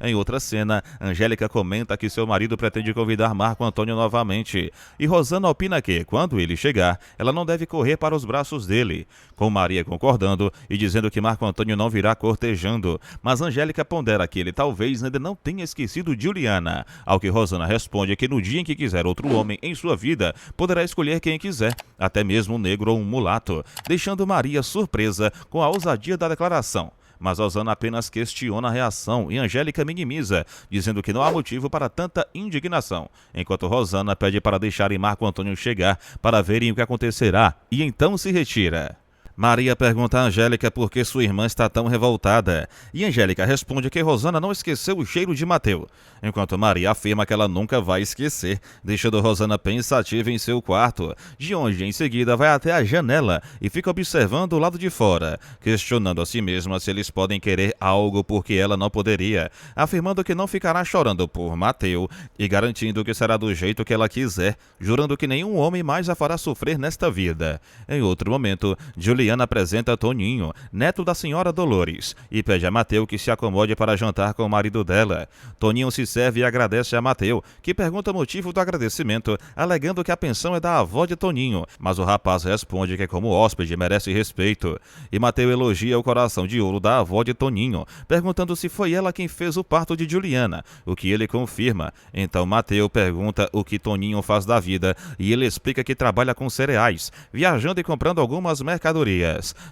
Em outra cena, Angélica comenta que seu marido pretende convidar Marco Antônio novamente, e Rosana opina que, quando ele chegar, ela não deve correr para os braços dele, com Maria concordando e dizendo que Marco Antônio não virá cortejando, mas Angélica pondera que ele talvez ainda não tenha esquecido Juliana, ao que Rosana responde que no dia em que quiser outro homem em sua vida, poderá escolher quem quiser, até mesmo um negro ou um mulato, deixando Maria surpresa com a ousadia da declaração. Mas Rosana apenas questiona a reação e Angélica minimiza, dizendo que não há motivo para tanta indignação, enquanto Rosana pede para deixarem Marco Antônio chegar para verem o que acontecerá e então se retira. Maria pergunta a Angélica por que sua irmã está tão revoltada, e Angélica responde que Rosana não esqueceu o cheiro de Mateu, enquanto Maria afirma que ela nunca vai esquecer, deixando Rosana pensativa em seu quarto, de onde em seguida vai até a janela e fica observando o lado de fora, questionando a si mesma se eles podem querer algo porque ela não poderia, afirmando que não ficará chorando por Mateu e garantindo que será do jeito que ela quiser, jurando que nenhum homem mais a fará sofrer nesta vida. Em outro momento, Juliana apresenta Toninho, neto da senhora Dolores, e pede a Mateu que se acomode para jantar com o marido dela. Toninho se serve e agradece a Mateu, que pergunta o motivo do agradecimento, alegando que a pensão é da avó de Toninho, mas o rapaz responde que como hóspede merece respeito. E Mateu elogia o coração de ouro da avó de Toninho, perguntando se foi ela quem fez o parto de Juliana, o que ele confirma. Então Mateu pergunta o que Toninho faz da vida, e ele explica que trabalha com cereais, viajando e comprando algumas mercadorias,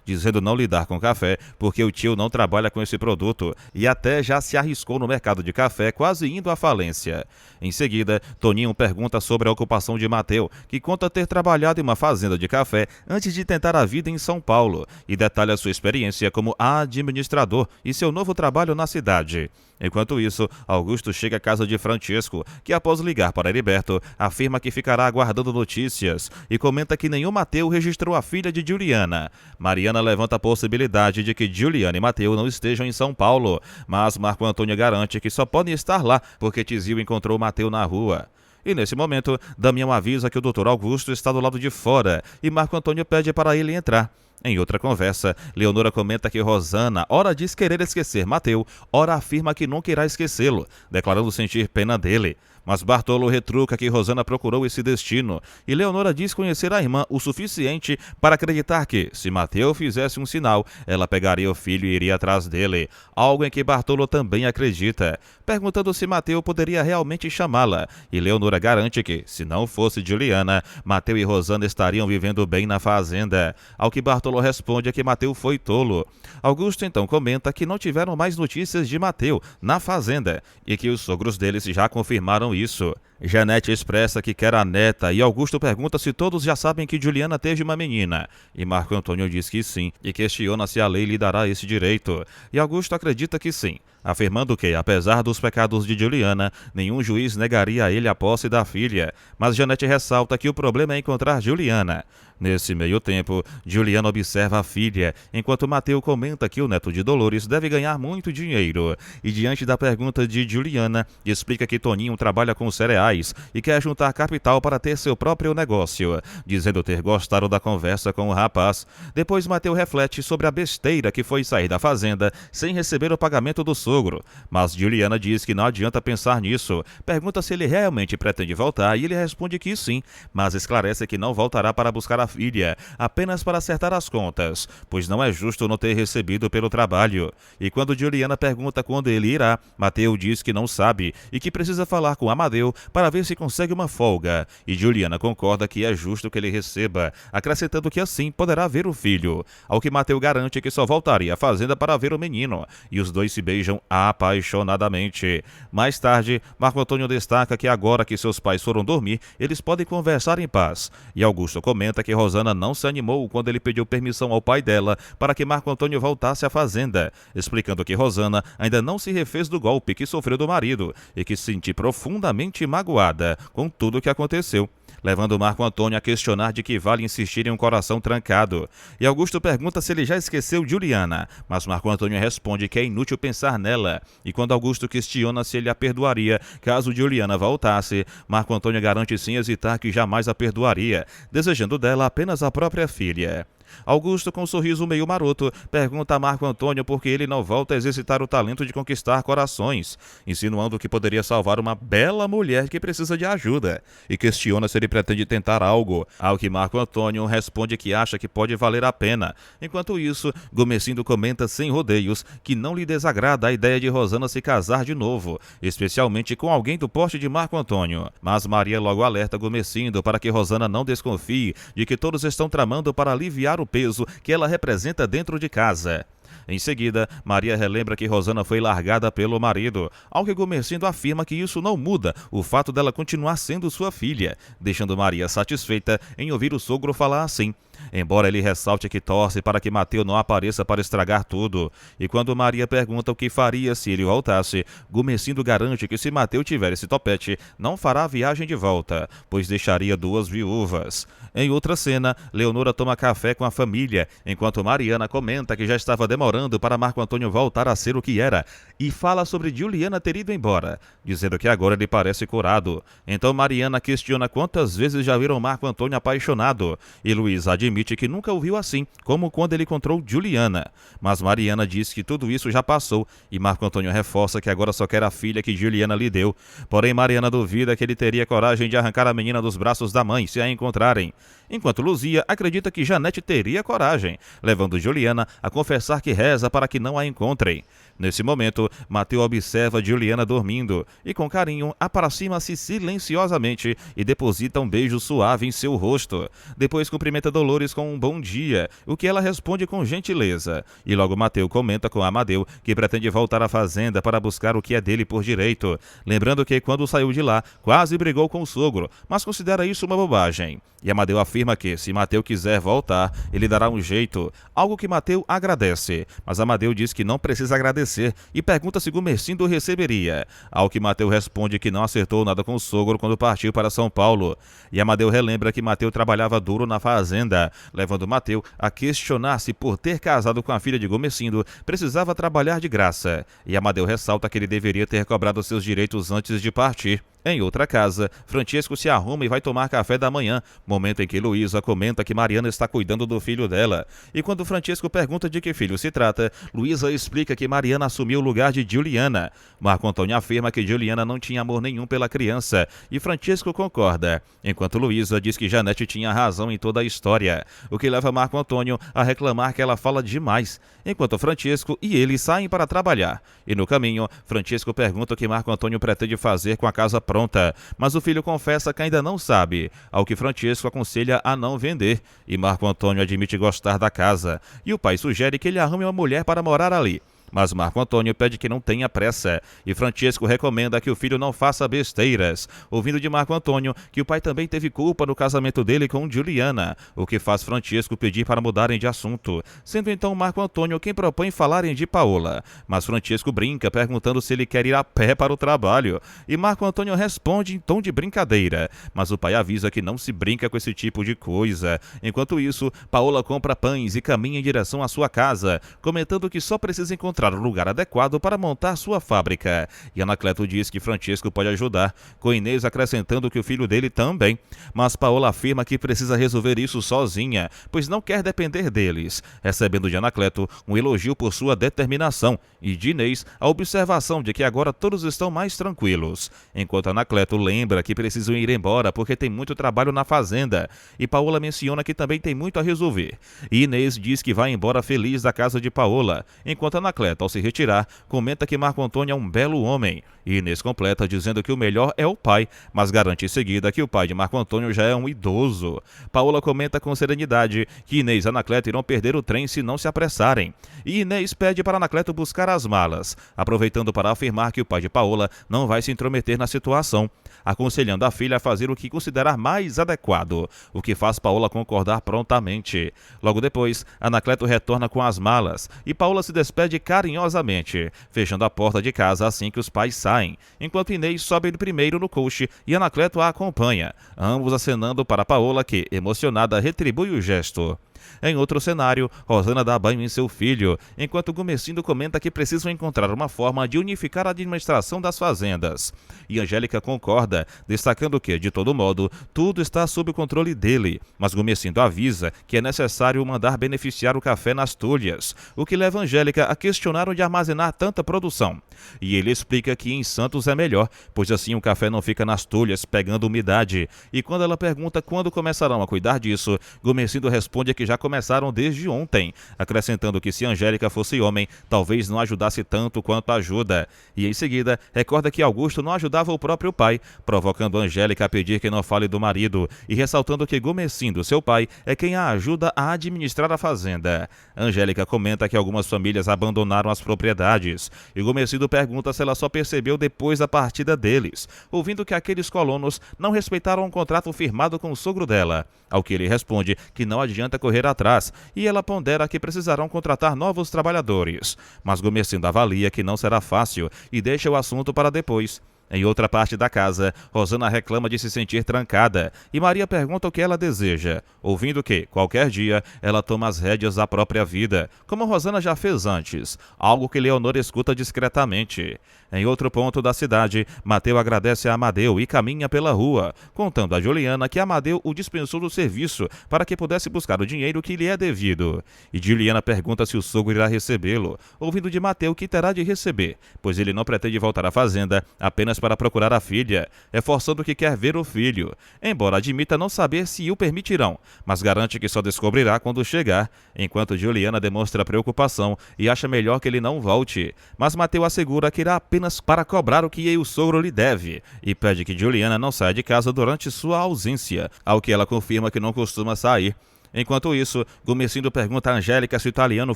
dizendo não lidar com café porque o tio não trabalha com esse produto e até já se arriscou no mercado de café, quase indo à falência. Em seguida, Toninho pergunta sobre a ocupação de Mateu, que conta ter trabalhado em uma fazenda de café antes de tentar a vida em São Paulo, e detalha sua experiência como administrador e seu novo trabalho na cidade. Enquanto isso, Augusto chega à casa de Francesco, que após ligar para Heriberto, afirma que ficará aguardando notícias e comenta que nenhum Mateu registrou a filha de Juliana. Mariana levanta a possibilidade de que Juliana e Mateu não estejam em São Paulo, mas Marco Antônio garante que só podem estar lá porque Tizio encontrou Mateu na rua. E nesse momento, Damião avisa que o Dr. Augusto está do lado de fora e Marco Antônio pede para ele entrar. Em outra conversa, Leonora comenta que Rosana ora diz querer esquecer Mateu, ora afirma que nunca irá esquecê-lo, declarando sentir pena dele. Mas Bartolo retruca que Rosana procurou esse destino, e Leonora diz conhecer a irmã o suficiente para acreditar que, se Mateu fizesse um sinal, ela pegaria o filho e iria atrás dele, algo em que Bartolo também acredita, perguntando se Mateu poderia realmente chamá-la, e Leonora garante que, se não fosse Juliana, Mateu e Rosana estariam vivendo bem na fazenda, ao que Bartolo responde que Mateu foi tolo. Augusto então comenta que não tiveram mais notícias de Mateu na fazenda, e que os sogros deles já confirmaram isso. Janete expressa que quer a neta e Augusto pergunta se todos já sabem que Juliana teve uma menina. E Marco Antônio diz que sim e questiona se a lei lhe dará esse direito. E Augusto acredita que sim, afirmando que, apesar dos pecados de Juliana, nenhum juiz negaria a ele a posse da filha. Mas Janete ressalta que o problema é encontrar Juliana. Nesse meio tempo, Juliana observa a filha, enquanto Mateu comenta que o neto de Dolores deve ganhar muito dinheiro. E diante da pergunta de Juliana, explica que Toninho trabalha com cereais e quer juntar capital para ter seu próprio negócio, dizendo ter gostado da conversa com o rapaz. Depois Mateu reflete sobre a besteira que foi sair da fazenda sem receber o pagamento do sogro. Mas Juliana diz que não adianta pensar nisso, pergunta se ele realmente pretende voltar e ele responde que sim, mas esclarece que não voltará para buscar a filha, apenas para acertar as contas, pois não é justo não ter recebido pelo trabalho. E quando Juliana pergunta quando ele irá, Mateu diz que não sabe e que precisa falar com Amadeu para ver se consegue uma folga. E Juliana concorda que é justo que ele receba, acrescentando que assim poderá ver o filho, ao que Mateu garante que só voltaria à fazenda para ver o menino, e os dois se beijam apaixonadamente. Mais tarde, Marco Antônio destaca que agora que seus pais foram dormir, eles podem conversar em paz. E Augusto comenta que Rosana não se animou quando ele pediu permissão ao pai dela para que Marco Antônio voltasse à fazenda, explicando que Rosana ainda não se refez do golpe que sofreu do marido e que se sentiu profundamente magoada. magoada com tudo o que aconteceu, levando Marco Antônio a questionar de que vale insistir em um coração trancado. E Augusto pergunta se ele já esqueceu Juliana, mas Marco Antônio responde que é inútil pensar nela. E quando Augusto questiona se ele a perdoaria caso Juliana voltasse, Marco Antônio garante sem hesitar que jamais a perdoaria, desejando dela apenas a própria filha. Augusto, com um sorriso meio maroto, pergunta a Marco Antônio por que ele não volta a exercitar o talento de conquistar corações, insinuando que poderia salvar uma bela mulher que precisa de ajuda, e questiona se ele pretende tentar algo, ao que Marco Antônio responde que acha que pode valer a pena. Enquanto isso, Gomercindo comenta sem rodeios que não lhe desagrada a ideia de Rosana se casar de novo, especialmente com alguém do porte de Marco Antônio. Mas Maria logo alerta Gomercindo para que Rosana não desconfie de que todos estão tramando para aliviar o peso que ela representa dentro de casa. Em seguida, Maria relembra que Rosana foi largada pelo marido, ao que Gomercindo afirma que isso não muda o fato dela continuar sendo sua filha, deixando Maria satisfeita em ouvir o sogro falar assim, embora ele ressalte que torce para que Mateu não apareça para estragar tudo. E quando Maria pergunta o que faria se ele voltasse, Gomercindo garante que se Mateu tiver esse topete, não fará a viagem de volta, pois deixaria 2 viúvas. Em outra cena, Leonora toma café com a família, enquanto Mariana comenta que já estava demorando para Marco Antônio voltar a ser o que era, e fala sobre Juliana ter ido embora, dizendo que agora ele parece curado. Então Mariana questiona quantas vezes já viram Marco Antônio apaixonado, e Luiz admite que nunca o viu assim, como quando ele encontrou Juliana. Mas Mariana diz que tudo isso já passou, e Marco Antônio reforça que agora só quer a filha que Juliana lhe deu. Porém, Mariana duvida que ele teria coragem de arrancar a menina dos braços da mãe se a encontrarem. Enquanto Luzia acredita que Janete teria coragem, levando Juliana a confessar que reza para que não a encontrem. Nesse momento, Mateu observa Juliana dormindo e, com carinho, aproxima-se silenciosamente e deposita um beijo suave em seu rosto. Depois cumprimenta Dolores com um bom dia, o que ela responde com gentileza. E logo Mateu comenta com Amadeu que pretende voltar à fazenda para buscar o que é dele por direito, lembrando que, quando saiu de lá, quase brigou com o sogro, mas considera isso uma bobagem. E Amadeu afirma que, se Mateu quiser voltar, ele dará um jeito, algo que Mateu agradece. Mas Amadeu diz que não precisa agradecer e pergunta se Gomercindo receberia, ao que Mateu responde que não acertou nada com o sogro quando partiu para São Paulo. E Amadeu relembra que Mateu trabalhava duro na fazenda, levando Mateu a questionar se, por ter casado com a filha de Gomercindo, precisava trabalhar de graça. E Amadeu ressalta que ele deveria ter cobrado seus direitos antes de partir. Em outra casa, Francesco se arruma e vai tomar café da manhã, momento em que Luísa comenta que Mariana está cuidando do filho dela. E quando Francesco pergunta de que filho se trata, Luísa explica que Mariana assumiu o lugar de Juliana. Marco Antônio afirma que Juliana não tinha amor nenhum pela criança, e Francesco concorda, enquanto Luísa diz que Janete tinha razão em toda a história, o que leva Marco Antônio a reclamar que ela fala demais, enquanto Francesco e ele saem para trabalhar. E no caminho, Francesco pergunta o que Marco Antônio pretende fazer com a casa pronta, mas o filho confessa que ainda não sabe, ao que Francesco aconselha a não vender, e Marco Antônio admite gostar da casa, e o pai sugere que ele arrume uma mulher para morar ali. Mas Marco Antônio pede que não tenha pressa, e Francesco recomenda que o filho não faça besteiras, ouvindo de Marco Antônio que o pai também teve culpa no casamento dele com Juliana, o que faz Francesco pedir para mudarem de assunto, sendo então Marco Antônio quem propõe falarem de Paola. Mas Francesco brinca, perguntando se ele quer ir a pé para o trabalho, e Marco Antônio responde em tom de brincadeira, mas o pai avisa que não se brinca com esse tipo de coisa. Enquanto isso, Paola compra pães e caminha em direção à sua casa, comentando que só precisa encontrar o lugar adequado para montar sua fábrica. E Anacleto diz que Francesco pode ajudar, com Inês acrescentando que o filho dele também. Mas Paola afirma que precisa resolver isso sozinha, pois não quer depender deles, recebendo de Anacleto um elogio por sua determinação e de Inês a observação de que agora todos estão mais tranquilos. Enquanto Anacleto lembra que precisam ir embora porque tem muito trabalho na fazenda, e Paola menciona que também tem muito a resolver. E Inês diz que vai embora feliz da casa de Paola, enquanto Anacleto, ao se retirar, comenta que Marco Antônio é um belo homem, e Inês completa dizendo que o melhor é o pai, mas garante em seguida que o pai de Marco Antônio já é um idoso. Paola comenta com serenidade que Inês e Anacleto irão perder o trem se não se apressarem, e Inês pede para Anacleto buscar as malas, aproveitando para afirmar que o pai de Paola não vai se intrometer na situação. aconselhando a filha a fazer o que considerar mais adequado, o que faz Paola concordar prontamente. Logo depois, Anacleto retorna com as malas e Paola se despede carinhosamente, fechando a porta de casa assim que os pais saem, enquanto Inês sobe primeiro no coche e Anacleto a acompanha, ambos acenando para Paola que, emocionada, retribui o gesto. Em outro cenário, Rosana dá banho em seu filho, enquanto Gumecindo comenta que precisam encontrar uma forma de unificar a administração das fazendas. E Angélica concorda, destacando que, de todo modo, tudo está sob o controle dele, mas Gumecindo avisa que é necessário mandar beneficiar o café nas tulhas, o que leva Angélica a questionar onde armazenar tanta produção. E ele explica que em Santos é melhor, pois assim o café não fica nas tulhas pegando umidade. E quando ela pergunta quando começarão a cuidar disso, Gumecindo responde que já começaram desde ontem, acrescentando que se Angélica fosse homem, talvez não ajudasse tanto quanto ajuda. E em seguida, recorda que Augusto não ajudava o próprio pai, provocando Angélica a pedir que não fale do marido e ressaltando que Gumecindo, seu pai, é quem a ajuda a administrar a fazenda. Angélica comenta que algumas famílias abandonaram as propriedades e Gumecindo pergunta se ela só percebeu depois da partida deles, ouvindo que aqueles colonos não respeitaram um contrato firmado com o sogro dela, ao que ele responde que não adianta correr atrás e ela pondera que precisarão contratar novos trabalhadores. Mas Gumecindo avalia que não será fácil e deixa o assunto para depois. Em outra parte da casa, Rosana reclama de se sentir trancada e Maria pergunta o que ela deseja, ouvindo que, qualquer dia, ela toma as rédeas da própria vida, como Rosana já fez antes, algo que Leonor escuta discretamente. Em outro ponto da cidade, Mateu agradece a Amadeu e caminha pela rua, contando a Juliana que Amadeu o dispensou do serviço para que pudesse buscar o dinheiro que lhe é devido. E Juliana pergunta se o sogro irá recebê-lo, ouvindo de Mateu que terá de receber, pois ele não pretende voltar à fazenda apenas para procurar a filha, reforçando que quer ver o filho, embora admita não saber se o permitirão, mas garante que só descobrirá quando chegar, enquanto Juliana demonstra preocupação e acha melhor que ele não volte, mas Mateu assegura que irá apenas para cobrar o que o sogro lhe deve, e pede que Juliana não saia de casa durante sua ausência, ao que ela confirma que não costuma sair. Enquanto isso, Gumecindo pergunta a Angélica se o italiano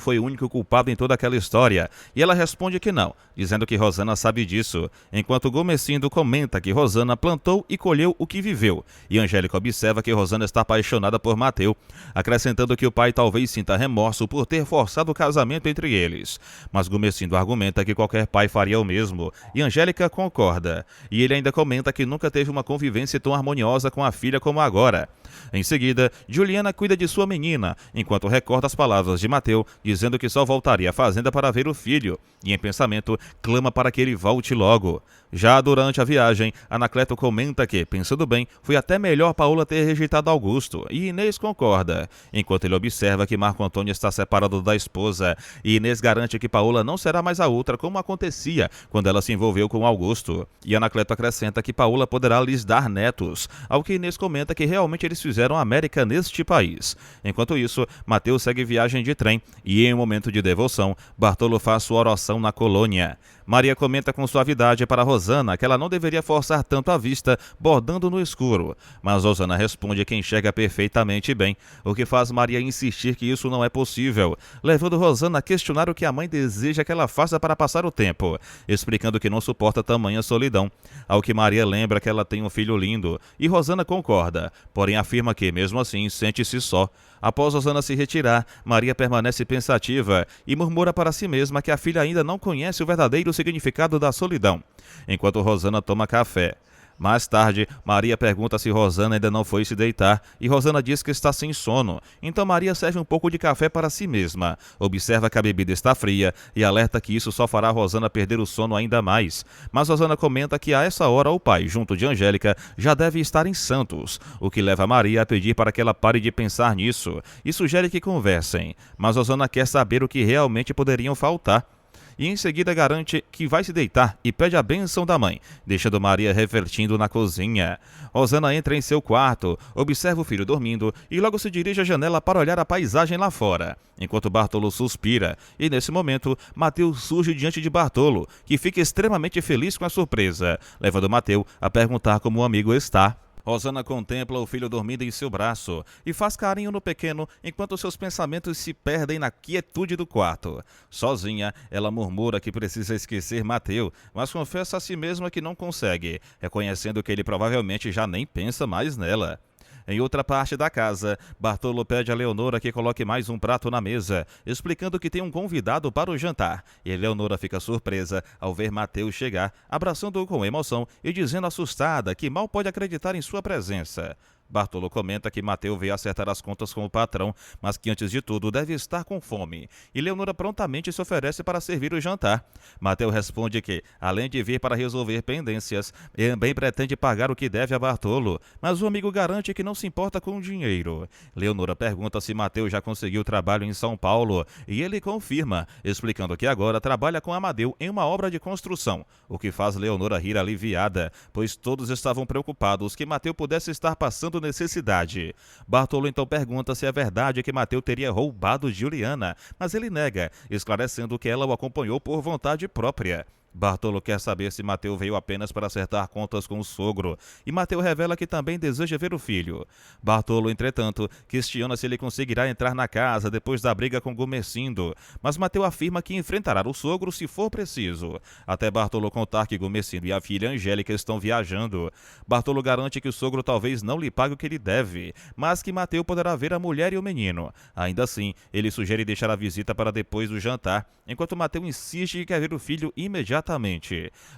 foi o único culpado em toda aquela história, e ela responde que não, dizendo que Rosana sabe disso, enquanto Gumecindo comenta que Rosana plantou e colheu o que viveu, e Angélica observa que Rosana está apaixonada por Mateu, acrescentando que o pai talvez sinta remorso por ter forçado o casamento entre eles. Mas Gumecindo argumenta que qualquer pai faria o mesmo, e Angélica concorda, e ele ainda comenta que nunca teve uma convivência tão harmoniosa com a filha como agora. Em seguida, Juliana cuida de sua menina, enquanto recorda as palavras de Mateu, dizendo que só voltaria à fazenda para ver o filho, e em pensamento, clama para que ele volte logo. Já durante a viagem, Anacleto comenta que, pensando bem, foi até melhor Paola ter rejeitado Augusto, e Inês concorda, enquanto ele observa que Marco Antônio está separado da esposa, e Inês garante que Paola não será mais a outra como acontecia quando ela se envolveu com Augusto. E Anacleto acrescenta que Paola poderá lhes dar netos, ao que Inês comenta que realmente eles fizeram América neste país. Enquanto isso, Mateu segue viagem de trem, e em um momento de devoção, Bartolo faz sua oração na colônia. Maria comenta com suavidade para Rosana que ela não deveria forçar tanto a vista, bordando no escuro, mas Rosana responde que enxerga perfeitamente bem, o que faz Maria insistir que isso não é possível, levando Rosana a questionar o que a mãe deseja que ela faça para passar o tempo, explicando que não suporta tamanha solidão, ao que Maria lembra que ela tem um filho lindo, e Rosana concorda, porém afirma que, mesmo assim, sente-se só. Após Rosana se retirar, Maria permanece pensativa e murmura para si mesma que a filha ainda não conhece o verdadeiro significado da solidão, enquanto Rosana toma café. Mais tarde, Maria pergunta se Rosana ainda não foi se deitar e Rosana diz que está sem sono, então Maria serve um pouco de café para si mesma, observa que a bebida está fria e alerta que isso só fará Rosana perder o sono ainda mais. Mas Rosana comenta que a essa hora o pai, junto de Angélica, já deve estar em Santos, o que leva Maria a pedir para que ela pare de pensar nisso e sugere que conversem, mas Rosana quer saber o que realmente poderiam faltar. E em seguida garante que vai se deitar e pede a bênção da mãe, deixando Maria refletindo na cozinha. Rosana entra em seu quarto, observa o filho dormindo e logo se dirige à janela para olhar a paisagem lá fora, enquanto Bartolo suspira, e nesse momento, Mateu surge diante de Bartolo, que fica extremamente feliz com a surpresa, levando Mateu a perguntar como o amigo está. Rosana contempla o filho dormindo em seu braço e faz carinho no pequeno enquanto seus pensamentos se perdem na quietude do quarto. Sozinha, ela murmura que precisa esquecer Mateu, mas confessa a si mesma que não consegue, reconhecendo que ele provavelmente já nem pensa mais nela. Em outra parte da casa, Bartolo pede a Leonora que coloque mais um prato na mesa, explicando que tem um convidado para o jantar. E Leonora fica surpresa ao ver Mateus chegar, abraçando-o com emoção e dizendo assustada que mal pode acreditar em sua presença. Bartolo comenta que Mateu veio acertar as contas com o patrão, mas que antes de tudo deve estar com fome. E Leonora prontamente se oferece para servir o jantar. Mateu responde que, além de vir para resolver pendências, também pretende pagar o que deve a Bartolo, mas o amigo garante que não se importa com o dinheiro. Leonora pergunta se Mateu já conseguiu trabalho em São Paulo, e ele confirma, explicando que agora trabalha com Amadeu em uma obra de construção, o que faz Leonora rir aliviada, pois todos estavam preocupados que Mateu pudesse estar passando necessidade. Bartolo então pergunta se é verdade que Mateu teria roubado Juliana, mas ele nega, esclarecendo que ela o acompanhou por vontade própria. Bartolo quer saber se Mateu veio apenas para acertar contas com o sogro, e Mateu revela que também deseja ver o filho. Bartolo, entretanto, questiona se ele conseguirá entrar na casa depois da briga com Gumercindo, mas Mateu afirma que enfrentará o sogro se for preciso, até Bartolo contar que Gumercindo e a filha Angélica estão viajando. Bartolo garante que o sogro talvez não lhe pague o que lhe deve, mas que Mateu poderá ver a mulher e o menino. Ainda assim, ele sugere deixar a visita para depois do jantar, enquanto Mateu insiste que quer ver o filho imediatamente.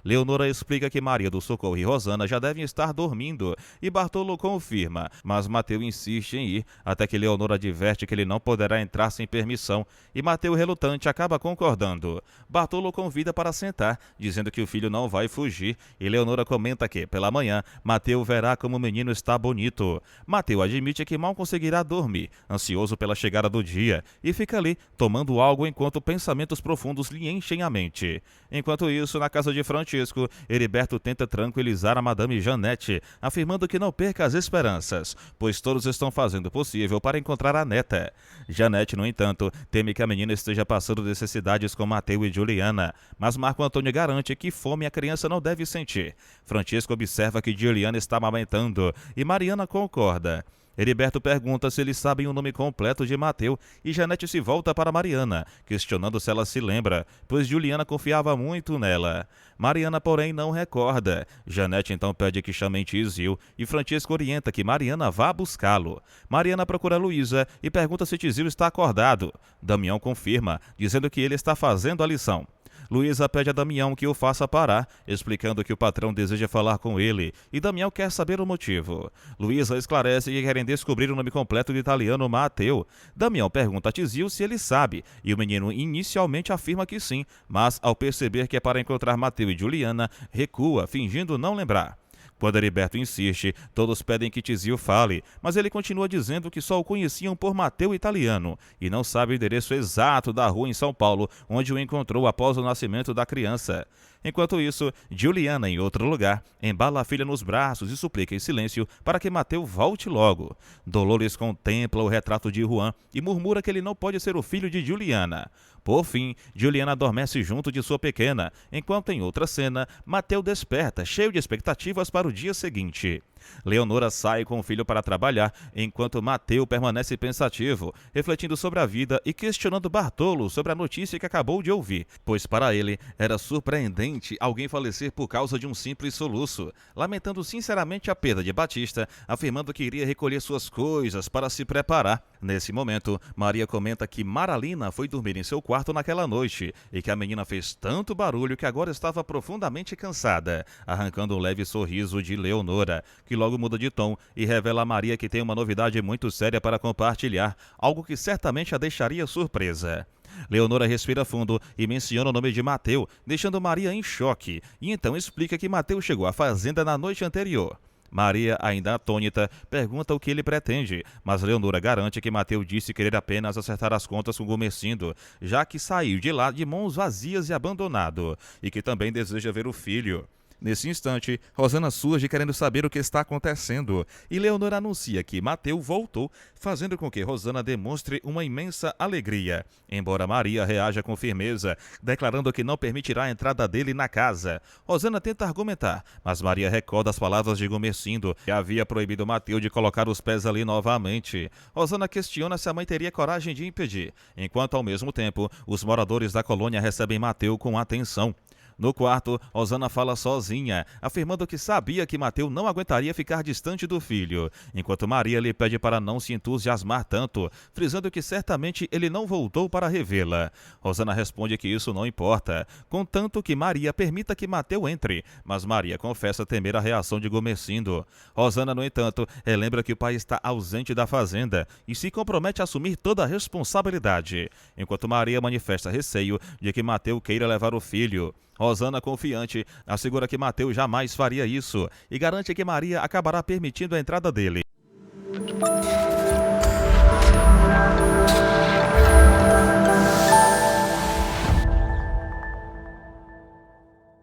Leonora explica que Maria do Socorro e Rosana já devem estar dormindo, e Bartolo confirma, mas Mateu insiste em ir, até que Leonora adverte que ele não poderá entrar sem permissão, e Mateu, relutante, acaba concordando. Bartolo convida para sentar, dizendo que o filho não vai fugir, e Leonora comenta que, pela manhã, Mateu verá como o menino está bonito. Mateu admite que mal conseguirá dormir, ansioso pela chegada do dia, e fica ali, tomando algo enquanto pensamentos profundos lhe enchem a mente. Enquanto isso, na casa de Francisco, Heriberto tenta tranquilizar a Madame Janete, afirmando que não perca as esperanças, pois todos estão fazendo o possível para encontrar a neta. Janete, no entanto, teme que a menina esteja passando necessidades com Mateu e Juliana, mas Marco Antônio garante que fome a criança não deve sentir. Francisco observa que Juliana está amamentando e Mariana concorda. Heriberto pergunta se eles sabem o nome completo de Mateu e Janete se volta para Mariana, questionando se ela se lembra, pois Juliana confiava muito nela. Mariana, porém, não recorda. Janete então pede que chamem Tizil e Francisco orienta que Mariana vá buscá-lo. Mariana procura Luísa e pergunta se Tizil está acordado. Damião confirma, dizendo que ele está fazendo a lição. Luísa pede a Damião que o faça parar, explicando que o patrão deseja falar com ele, e Damião quer saber o motivo. Luísa esclarece que querem descobrir o nome completo do italiano Mateu. Damião pergunta a Tizil se ele sabe, e o menino inicialmente afirma que sim, mas ao perceber que é para encontrar Mateu e Juliana, recua, fingindo não lembrar. Quando Heriberto insiste, todos pedem que Tizil fale, mas ele continua dizendo que só o conheciam por Mateu Italiano e não sabe o endereço exato da rua em São Paulo, onde o encontrou após o nascimento da criança. Enquanto isso, Juliana, em outro lugar, embala a filha nos braços e suplica em silêncio para que Mateu volte logo. Dolores contempla o retrato de Juan e murmura que ele não pode ser o filho de Juliana. Por fim, Juliana adormece junto de sua pequena, enquanto em outra cena, Mateu desperta, cheio de expectativas para o dia seguinte. Leonora sai com o filho para trabalhar, enquanto Mateu permanece pensativo, refletindo sobre a vida e questionando Bartolo sobre a notícia que acabou de ouvir, pois para ele era surpreendente alguém falecer por causa de um simples soluço, lamentando sinceramente a perda de Batista, afirmando que iria recolher suas coisas para se preparar. Nesse momento, Maria comenta que Maralina foi dormir em seu quarto naquela noite e que a menina fez tanto barulho que agora estava profundamente cansada, arrancando um leve sorriso de Leonora, que logo muda de tom e revela a Maria que tem uma novidade muito séria para compartilhar, algo que certamente a deixaria surpresa. Leonora respira fundo e menciona o nome de Mateu, deixando Maria em choque, e então explica que Mateu chegou à fazenda na noite anterior. Maria, ainda atônita, pergunta o que ele pretende, mas Leonora garante que Mateu disse querer apenas acertar as contas com Gumercindo, já que saiu de lá de mãos vazias e abandonado, e que também deseja ver o filho. Nesse instante, Rosana surge querendo saber o que está acontecendo e Leonor anuncia que Mateu voltou, fazendo com que Rosana demonstre uma imensa alegria, embora Maria reaja com firmeza, declarando que não permitirá a entrada dele na casa. Rosana tenta argumentar, mas Maria recorda as palavras de Gomercindo, que havia proibido Mateu de colocar os pés ali novamente. Rosana questiona se a mãe teria coragem de impedir, enquanto ao mesmo tempo os moradores da colônia recebem Mateu com atenção. No quarto, Rosana fala sozinha, afirmando que sabia que Mateu não aguentaria ficar distante do filho, enquanto Maria lhe pede para não se entusiasmar tanto, frisando que certamente ele não voltou para revê-la. Rosana responde que isso não importa, contanto que Maria permita que Mateu entre, mas Maria confessa temer a reação de Gomercindo. Rosana, no entanto, relembra que o pai está ausente da fazenda e se compromete a assumir toda a responsabilidade, enquanto Maria manifesta receio de que Mateu queira levar o filho. Rosana, confiante, assegura que Mateu jamais faria isso e garante que Maria acabará permitindo a entrada dele.